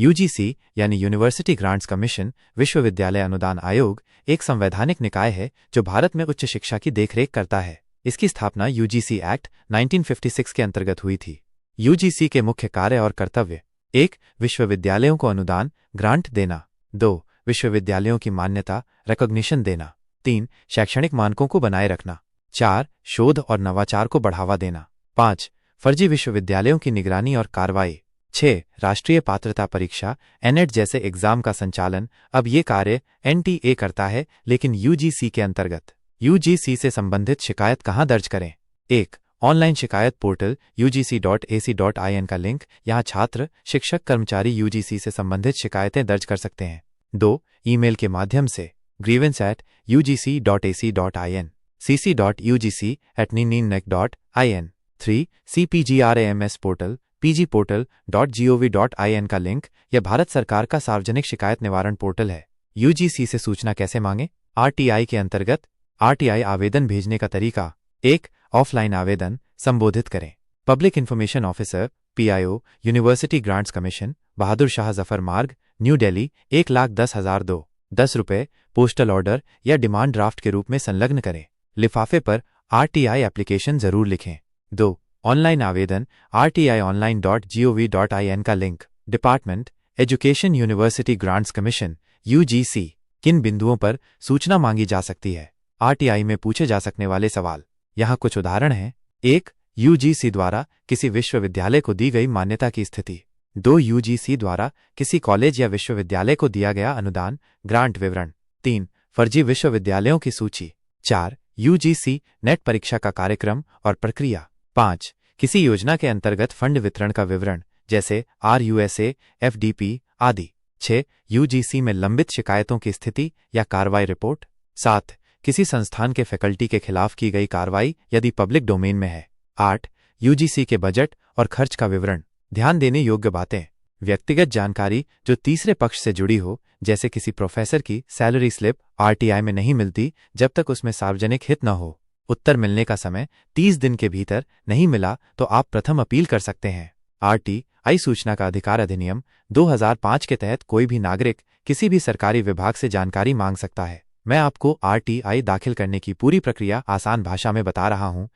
UGC यानी university grants commission विश्वविद्यालय अनुदान आयोग एक संवैधानिक निकाय है जो भारत में उच्च शिक्षा की देखरेख करता है। इसकी स्थापना यूजीसी एक्ट 1956 के अंतर्गत हुई थी। यूजीसी के मुख्य कार्य और कर्तव्य: 1. विश्वविद्यालयों को अनुदान ग्रांट देना। 2. विश्वविद्यालयों की मान्यता रिकॉग्निशन देना। 3. शैक्षणिक मानकों को बनाए रखना। 4. शोध और नवाचार को बढ़ावा देना। 5. फर्जी विश्वविद्यालयों की निगरानी और कार्रवाई। 6. राष्ट्रीय पात्रता परीक्षा एनएट जैसे एग्जाम का संचालन। अब ये कार्य एनटीए करता है, लेकिन यूजीसी के अंतर्गत। यूजीसी से संबंधित शिकायत कहाँ दर्ज करें? 1. ऑनलाइन शिकायत पोर्टल ugc.ac.in का लिंक। यहाँ छात्र, शिक्षक, कर्मचारी यूजीसी से संबंधित शिकायतें दर्ज कर सकते हैं। 2. ईमेल के माध्यम से grievance@ugc.ac.in cc.ugc@ninninec.in 3. cpgrams portal pgportal.gov.in का लिंक। यह भारत सरकार का सार्वजनिक शिकायत निवारण पोर्टल है। यूजीसी से सूचना कैसे मांगे? आरटीआई के अंतर्गत आरटीआई आवेदन भेजने का तरीका: 1. ऑफलाइन आवेदन संबोधित करें। Public information officer PIO, university grants commission, Bahadur Shah Zafar Marg, new Delhi 1,10,002 10 रुपये। पोस्टल ऑर्डर या डिमांड ड्राफ्ट के रूप में संलग्न करें। लिफाफे पर आरटीआई एप्लीकेशन जरूर लिखें। 2. ऑनलाइन आवेदन rti.online.gov.in का link. Department education, university grants commission UGC. किन बिंदुओं पर सूचना मांगी जा सकती है? आरटीआई में पूछे जा सकने वाले सवाल। यहाँ कुछ उदाहरण हैं। 1. यूजीसी द्वारा किसी विश्वविद्यालय को दी गई मान्यता की स्थिति। 2. यूजीसी द्वारा किसी कॉलेज या विश्वविद्यालय को दिया गया अनुदान ग्रांट विवरण। 3. फर्जी विश्वविद्यालयों की सूची। 4. यूजीसी नेट परीक्षा का कार्यक्रम और प्रक्रिया। 5. किसी योजना के अंतर्गत फंड वितरण का विवरण, जैसे आरयूएसए, एफडीपी आदि। 6. यूजीसी में लंबित शिकायतों की स्थिति या कार्रवाई रिपोर्ट। 7. किसी संस्थान के फैकल्टी के खिलाफ की गई कार्रवाई यदि पब्लिक डोमेन में है। 8. यूजीसी के बजट और खर्च का विवरण। ध्यान देने योग्य बातें: व्यक्तिगत जानकारी जो तीसरे पक्ष से जुड़ी हो, जैसे किसी प्रोफेसर की सैलरी स्लिप, आरटीआई में नहीं मिलती जब तक उसमें सार्वजनिक हित न हो। उत्तर मिलने का समय 30 दिन के भीतर नहीं मिला तो आप प्रथम अपील कर सकते हैं। आरटीआई सूचना का अधिकार अधिनियम 2005 के तहत कोई भी नागरिक किसी भी सरकारी विभाग से जानकारी मांग सकता है। मैं आपको आरटीआई दाखिल करने की पूरी प्रक्रिया आसान भाषा में बता रहा हूं,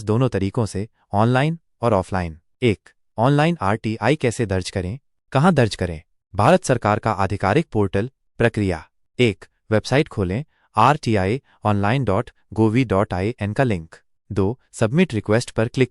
दोनों तरीकों से, ऑनलाइन और ऑफलाइन। 1. ऑनलाइन आरटीआई कैसे दर्ज करें? कहां दर्ज करें? भारत सरकार का आधिकारिक पोर्टल। प्रक्रिया: 1. वेबसाइट खोलें rti.online.gov.in का लिंक। 2. सबमिट रिक्वेस्ट पर क्लिक